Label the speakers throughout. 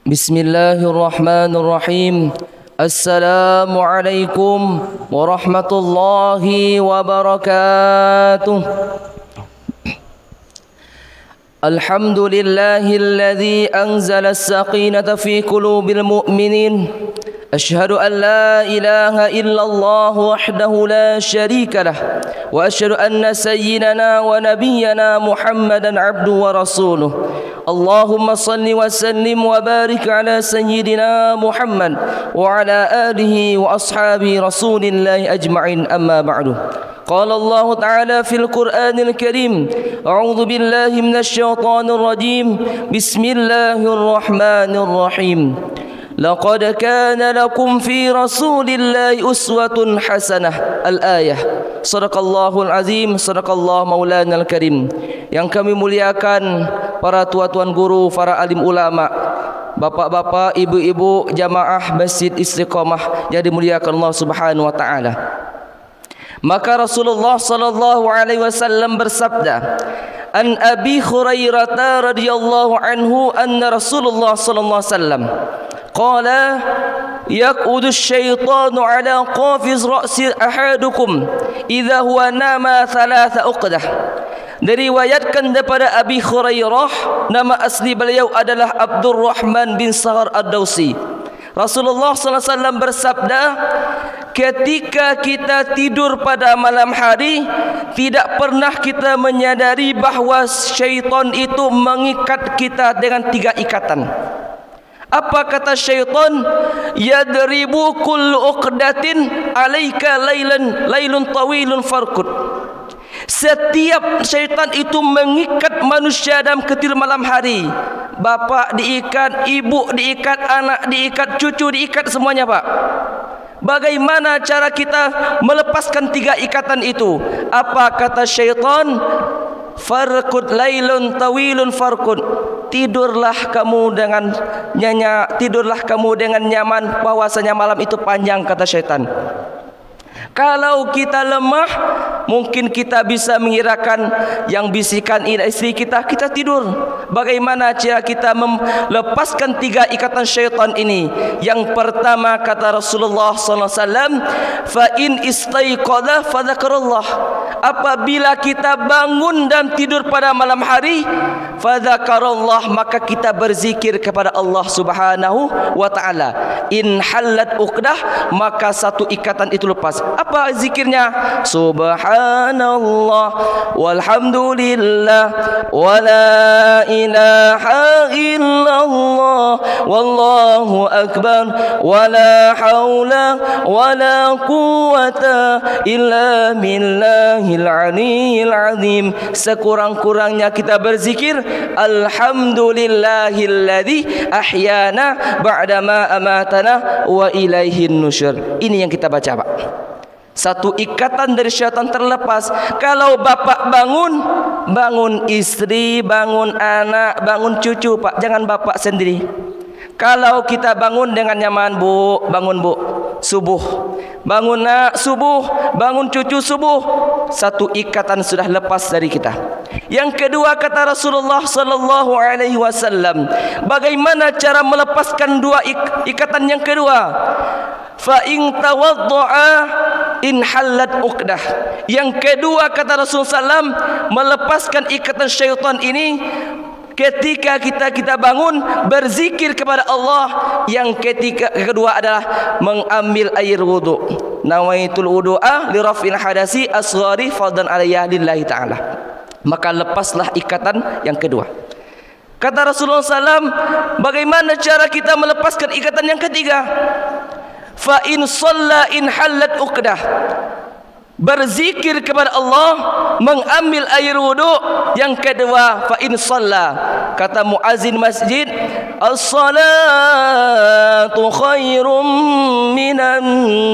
Speaker 1: Bismillahirrahmanirrahim. Assalamualaikum warahmatullahi wabarakatuh. Alhamdulillahilladzi anzala as-sakinata fi qulubil mu'minin. Asyhadu an la ilaha illallah wahdahu la syarika lah wa asyhadu anna sayyidana wa nabiyyana Muhammadan abduhu wa rasuluh. Allahumma salli wa sallim wa barik ala sayyidina Muhammad wa ala alihi wa ashabi rasulillahi ajma'in, amma ba'du. Qala Allah Ta'ala fil Qur'anil Karim, a'udzu billahi minasy syaithanir rajim. Bismillahirrahmanirrahim. Laqad kana lakum fi rasulillahi uswatun hasanah. Al-ayah. Shadaqallahul azim, shadaqallahu maulanal karim. Yang kami muliakan para tua-tuan guru, para alim ulama, bapak-bapak, ibu-ibu jamaah Masjid Istiqamah yang dimuliakan Allah Subhanahu wa taala. Maka Rasulullah sallallahu alaihi wasallam bersabda, "An Abi Hurairah radhiyallahu anhu anna Rasulullah sallallahu alaihi wasallam qala yaqudu asy-syaitanu ala qafiz ra'si ahadukum idza huwa nama thalatha uqdah." Diriwayatkan daripada Abi Hurairah, nama asli beliau adalah Abdurrahman bin Sahar Ad-Dausi. Rasulullah sallallahu alaihi wasallam bersabda, ketika kita tidur pada malam hari, tidak pernah kita menyadari bahawa syaitan itu mengikat kita dengan 3 ikatan. Apa kata syaitan? Yadribu kullu uqdatin alaika lailun tawilun farqud. Setiap syaitan itu mengikat manusia dalam ketika malam hari. Bapa diikat, ibu diikat, anak diikat, cucu diikat, semuanya Pak. Bagaimana cara kita melepaskan 3 ikatan itu? Apa kata syaitan? Farqud lailun tawilun farqud. Tidurlah kamu dengan nyenyak, tidurlah kamu dengan nyaman, bahwasanya malam itu panjang, kata syaitan. Kalau kita lemah, mungkin kita bisa mengirakan yang bisikan istri kita, kita tidur. Bagaimana cara kita melepaskan 3 ikatan syaitan ini? Yang pertama kata Rasulullah SAW, fa in istaiqadha fadzakarallah. Apabila kita bangun dan tidur pada malam hari, fadzakarallah, maka kita berzikir kepada Allah Subhanahu wa taala. In halat uqdah, maka 1 ikatan itu lepas. Apa zikirnya? Subhanallah walhamdulillah wala ilaha illallah wallahu akbar wala haula wala quwata illa billahil aliyyil azim. Sekurang-kurangnya kita berzikir alhamdulillahilladzi ahyana ba'dama amatana wa ilaihin nusyur. Ini yang kita baca Pak. 1 ikatan dari syaitan terlepas. Kalau bapak bangun istri, bangun anak, bangun cucu Pak. Jangan bapak sendiri. Kalau kita bangun dengan nyaman, Bu, bangun Bu, subuh. Bangun nak, subuh. Bangun cucu, subuh. 1 ikatan sudah lepas dari kita. Yang kedua kata Rasulullah sallallahu alaihi wasallam, bagaimana cara melepaskan 2 ikatan yang kedua? Fa in tawaddaa in halat uqdah. Yang kedua kata Rasulullah SAW, melepaskan ikatan syaitan ini ketika kita bangun berzikir kepada Allah. Yang kedua adalah mengambil air wudu. Nawaitul wudu'a li raf'il hadasi asghari fadlan alayya lillahi ta'ala. Maka lepaslah ikatan yang kedua. Kata Rasulullah SAW, bagaimana cara kita melepaskan ikatan yang ketiga? Fa in shalla in halat uqdah. Berzikir kepada Allah, mengambil air wudu. Yang kedua, fa in shalla, kata muazin masjid, as-salatu khairum minan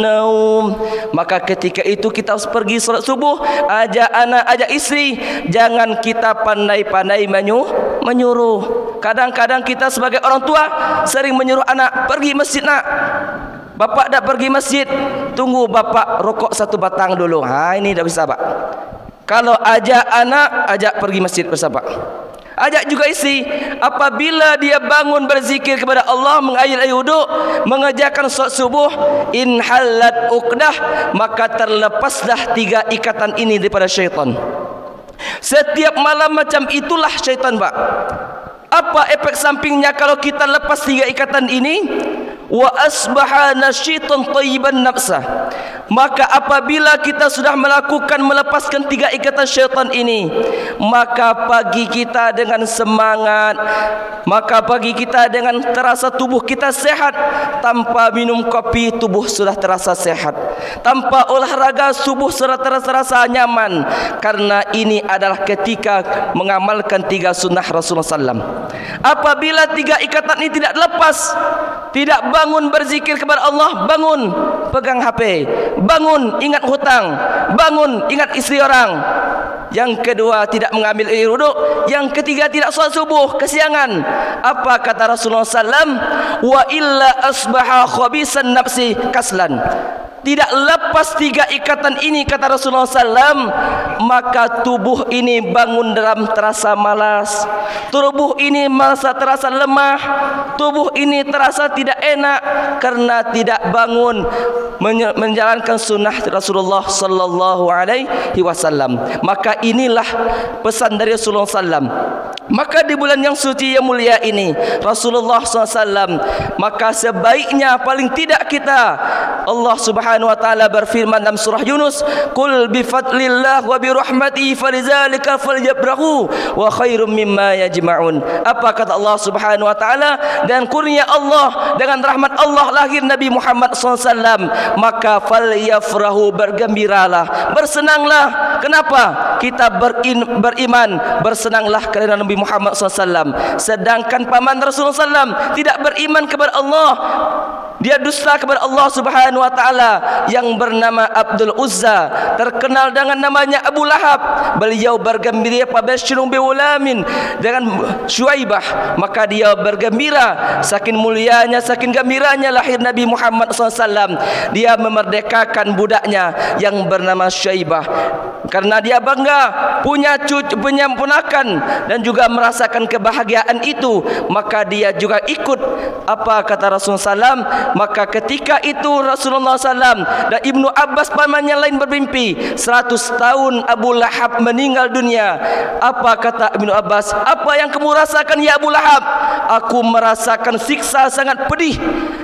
Speaker 1: naum. Maka ketika itu kita harus pergi salat subuh, ajak anak, ajak istri. Jangan kita pandai-pandai menyuruh. Kadang-kadang kita sebagai orang tua sering menyuruh anak, pergi masjid nak. Bapak dah pergi masjid, tunggu bapak rokok 1 batang dulu. Ini dah bisa Pak. Kalau ajak anak, ajak pergi masjid bersama. Ajak juga isteri, apabila dia bangun berzikir kepada Allah, mengakhiri wuduk, mengerjakan solat subuh, in halat uqdah, maka terlepaslah 3 ikatan ini daripada syaitan. Setiap malam macam itulah syaitan, Pak. Apa efek sampingnya kalau kita lepas 3 ikatan ini? Wa asbaha nasyitan thayyiban nafsa. Maka apabila kita sudah melepaskan 3 ikatan syaitan ini, maka pagi kita dengan semangat, maka pagi kita dengan terasa tubuh kita sehat. Tanpa minum kopi, tubuh sudah terasa sehat. Tanpa olahraga, tubuh sudah terasa nyaman. Karena ini adalah ketika mengamalkan 3 sunnah Rasulullah SAW. Apabila 3 ikatan ini tidak lepas, tidak bangun berzikir kepada Allah, bangun pegang HP, bangun ingat hutang, bangun ingat istri orang. Yang kedua, tidak mengambil air wuduk. Yang ketiga, tidak solat subuh, kesiangan. Apa kata Rasulullah SAW? Wa illa asbaha khabisan nafsi kaslan. Tidak lepas 3 ikatan ini, kata Rasulullah SAW, maka tubuh ini bangun dalam terasa malas, tubuh ini merasa terasa lemah, tubuh ini terasa tidak enak karena tidak bangun menjalankan sunnah Rasulullah Sallallahu Alaihi Wasallam. Maka inilah pesan dari Rasulullah SAW. Maka di bulan yang suci yang mulia ini, Rasulullah SAW, maka sebaiknya paling tidak kita, Allah Subhanahu wa taala berfirman dalam surah Yunus, "Qul bi fadlillah wa bi rahmatihi falidzalika falyabrahu wa khairum mimma yajma'un." Apa kata Allah Subhanahu wa taala? Dan kurnia Allah, dengan rahmat Allah lahir Nabi Muhammad SAW, maka falyafrahu, bergembiralah, bersenanglah. Kenapa? Kita beriman, bersenanglah kerana Nabi Muhammad SAW. Sedangkan paman Rasulullah SAW tidak beriman kepada Allah, dia dusta kepada Allah Subhanahu wa taala, yang bernama Abdul Uzza, terkenal dengan namanya Abu Lahab. Beliau bergembira pabashirun biulamin dengan Syuaibah, maka dia bergembira. Saking mulianya, saking gembiranya lahir Nabi Muhammad SAW. Dia memerdekakan budaknya yang bernama Syaibah. Karena dia bangga punya cucu, punya ponakan, dan juga merasakan kebahagiaan itu, maka dia juga ikut. Apa kata Rasulullah SAW? Maka ketika itu Rasulullah SAW dan Ibnu Abbas pamannya lain bermimpi 100 tahun Abu Lahab meninggal dunia. Apa kata Ibnu Abbas? Apa yang kamu rasakan ya Abu Lahab? Aku merasakan siksa sangat pedih.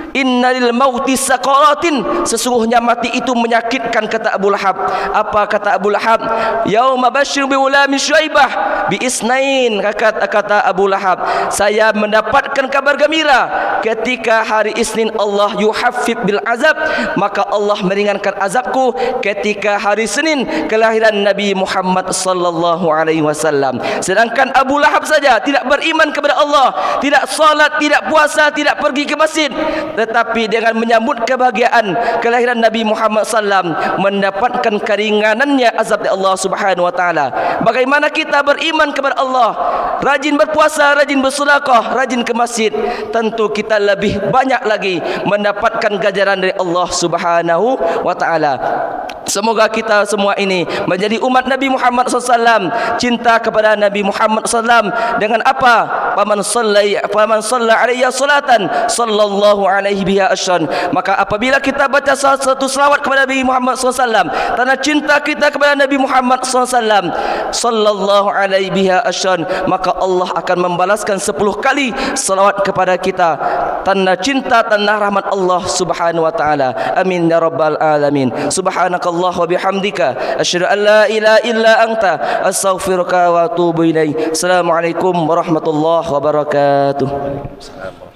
Speaker 1: Innalil mauti sakaratin, sesungguhnya mati itu menyakitkan, kata Abu Lahab. Apa kata Abu Lahab? Yauma basyir bi ulami Syaibah bi isnain, kata Abu Lahab, saya mendapatkan kabar gembira ketika hari Isnin Allah yuhaffif bil azab, maka Allah meringankan azabku ketika hari Senin kelahiran Nabi Muhammad sallallahu alaihi wasallam. Sedangkan Abu Lahab saja tidak beriman kepada Allah, tidak salat, tidak puasa, tidak pergi ke masjid, tetapi dengan menyambut kebahagiaan kelahiran Nabi Muhammad SAW mendapatkan keringanannya azab dari Allah Subhanahu wa taala. Bagaimana kita beriman kepada Allah, rajin berpuasa, rajin bersedekah, rajin ke masjid, tentu kita lebih banyak lagi mendapatkan ganjaran dari Allah Subhanahu wa taala. Semoga kita semua ini menjadi umat Nabi Muhammad SAW, cinta kepada Nabi Muhammad SAW. Dengan apa? Faman shalla alaihi salatan sallallahu alaihi biha asyran. Maka apabila kita baca satu selawat kepada Nabi Muhammad SAW, tanda cinta kita kepada Nabi Muhammad SAW sallallahu alaihi biha asyran, maka Allah akan membalaskan 10 kali selawat kepada kita, tanda cinta, tanda rahmat Allah Subhanahu wa taala. Amin ya rabbal alamin. Subhanakallah wa bihamdika asyhadu an la ilaha illa anta astaghfiruka wa atubu ilaik. Assalamualaikum warahmatullahi wabarakatuh.